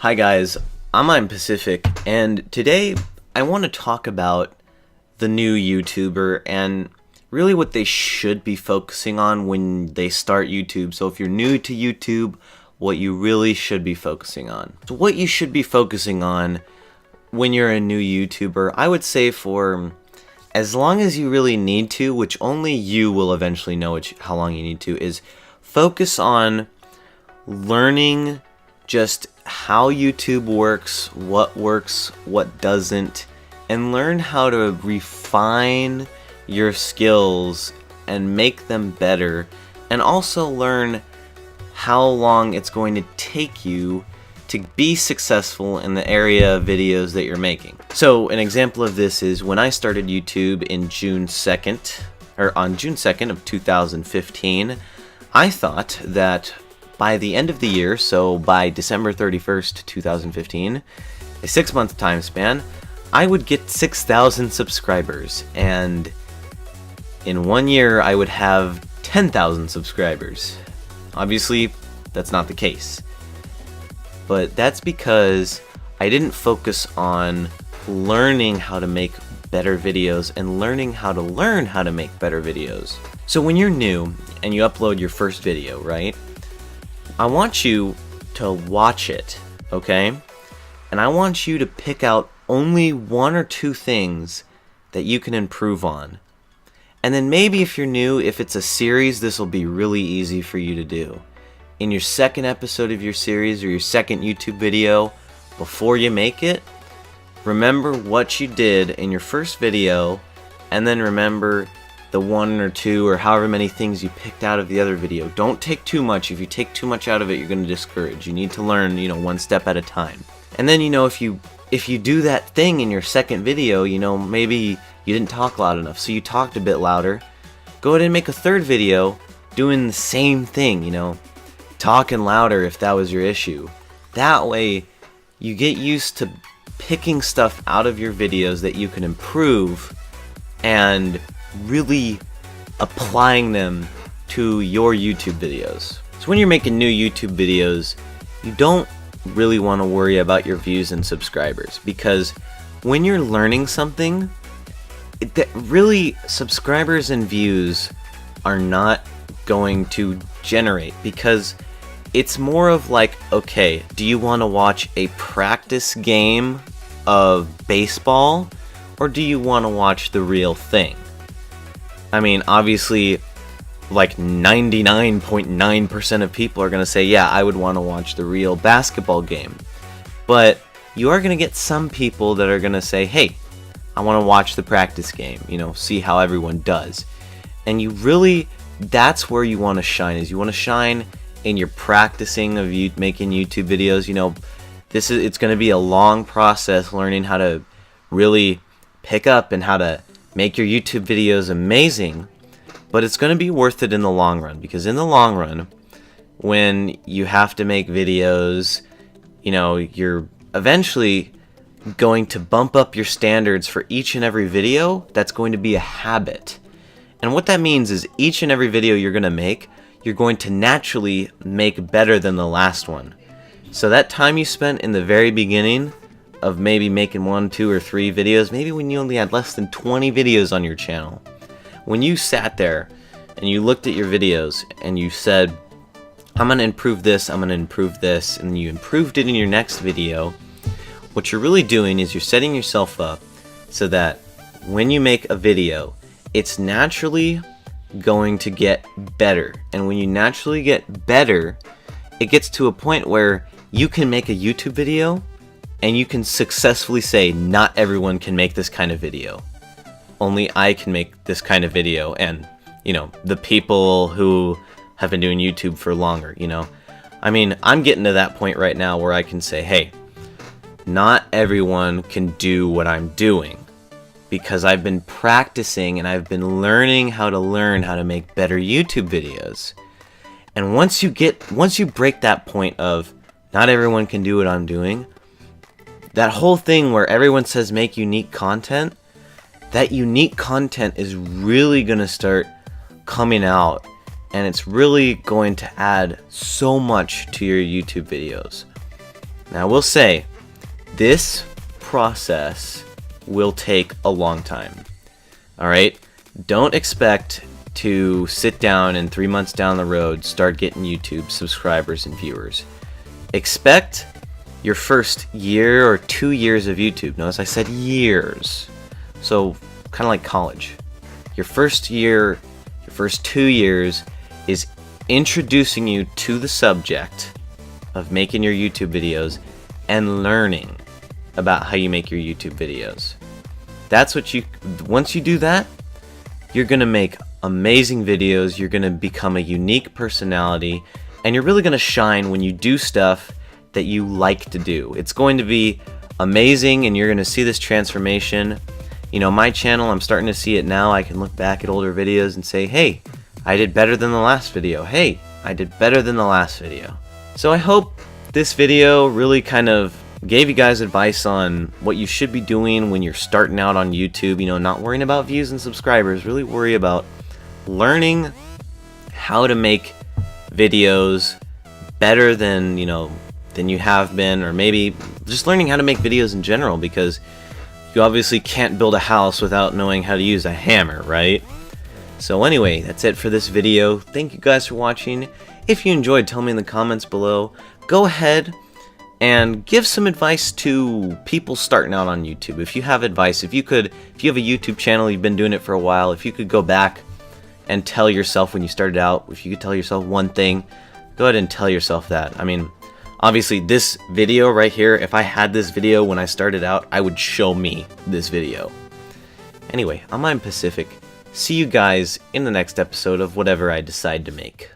Hi guys, I'm Pacific, and today I want to talk about the new YouTuber and really what they should be focusing on when they start YouTube. So if you're new to YouTube, what you really should be focusing on. So what you should be focusing on when you're a new YouTuber, I would say for as long as you really need to, which only you will eventually know how long you need to, is focus on learning just how YouTube works, what doesn't, and learn how to refine your skills and make them better, and also learn how long it's going to take you to be successful in the area of videos that you're making. So an example of this is when I started YouTube in on June 2nd of 2015, I thought that by the end of the year, so by December 31st, 2015, a 6-month time span, I would get 6,000 subscribers, and in 1 year I would have 10,000 subscribers. Obviously, that's not the case. But that's because I didn't focus on learning how to make better videos and learning how to learn how to make better videos. So when you're new and you upload your first video, right? I want you to watch it, okay? And I want you to pick out only 1 or 2 things that you can improve on. And then maybe if you're new, if it's a series, this will be really easy for you to do. In your second episode of your series or your second YouTube video, before you make it, remember what you did in your first video, and then remember the 1 or 2 or however many things you picked out of the other video. Don't take too much. If you take too much out of it, you're going to discourage. You need to learn, 1 step at a time. And then, if you do that thing in your second video, maybe you didn't talk loud enough, so you talked a bit louder. Go ahead and make a third video doing the same thing, talking louder if that was your issue. That way, you get used to picking stuff out of your videos that you can improve and really applying them to your YouTube videos. So when you're making new YouTube videos, you don't really want to worry about your views and subscribers, because when you're learning something, really subscribers and views are not going to generate, because it's more of like, okay, do you want to watch a practice game of baseball, or do you want to watch the real thing? I mean, obviously, like 99.9% of people are going to say, yeah, I would want to watch the real basketball game. But you are going to get some people that are going to say, hey, I want to watch the practice game, see how everyone does. And that's where you want to shine, is you want to shine in your practicing of you making YouTube videos. It's going to be a long process learning how to really pick up and how to make your YouTube videos amazing, but it's going to be worth it in the long run, because in the long run, when you have to make videos, you're eventually going to bump up your standards for each and every video. That's going to be a habit. And what that means is each and every video you're going to make, you're going to naturally make better than the last one. So that time you spent in the very beginning of maybe making 1, 2, or 3 videos, maybe when you only had less than 20 videos on your channel, when you sat there and you looked at your videos and you said, I'm going to improve this, I'm going to improve this, and you improved it in your next video, what you're really doing is you're setting yourself up so that when you make a video, it's naturally going to get better. And when you naturally get better, it gets to a point where you can make a YouTube video and you can successfully say, not everyone can make this kind of video. Only I can make this kind of video, and, the people who have been doing YouTube for longer, I mean, I'm getting to that point right now where I can say, hey, not everyone can do what I'm doing, because I've been practicing and I've been learn how to make better YouTube videos. And once you break that point of not everyone can do what I'm doing, that whole thing where everyone says make unique content, that unique content is really going to start coming out, and it's really going to add so much to your YouTube videos. Now, I will say, this process will take a long time. Alright? Don't expect to sit down and 3 months down the road start getting YouTube subscribers and viewers. Expect your first year or 2 years of YouTube. Notice I said years. So, kind of like college. Your first year, your first 2 years is introducing you to the subject of making your YouTube videos and learning about how you make your YouTube videos. That's what once you do that, you're gonna make amazing videos, you're gonna become a unique personality, and you're really gonna shine when you do stuff that you like to do. It's going to be amazing, and you're gonna see this transformation. You know, my channel, I'm starting to see it now. I can look back at older videos and say, hey, I did better than the last video. Hey, I did better than the last video. So I hope this video really kind of gave you guys advice on what you should be doing when you're starting out on YouTube. You know, not worrying about views and subscribers, really worry about learning how to make videos better than, you know, than you have been, or maybe just learning how to make videos in general, because you obviously can't build a house without knowing how to use a hammer, right? So anyway, that's it for this video. Thank you guys for watching. If you enjoyed, tell me in the comments below. Go ahead and give some advice to people starting out on YouTube. If you have advice, if you have a YouTube channel, you've been doing it for a while, if you could go back and tell yourself when you started out, if you could tell yourself one thing, go ahead and tell yourself that. I mean, obviously this video right here, if I had this video when I started out, I would show me this video. Anyway, I'm P.M Pacific. See you guys in the next episode of whatever I decide to make.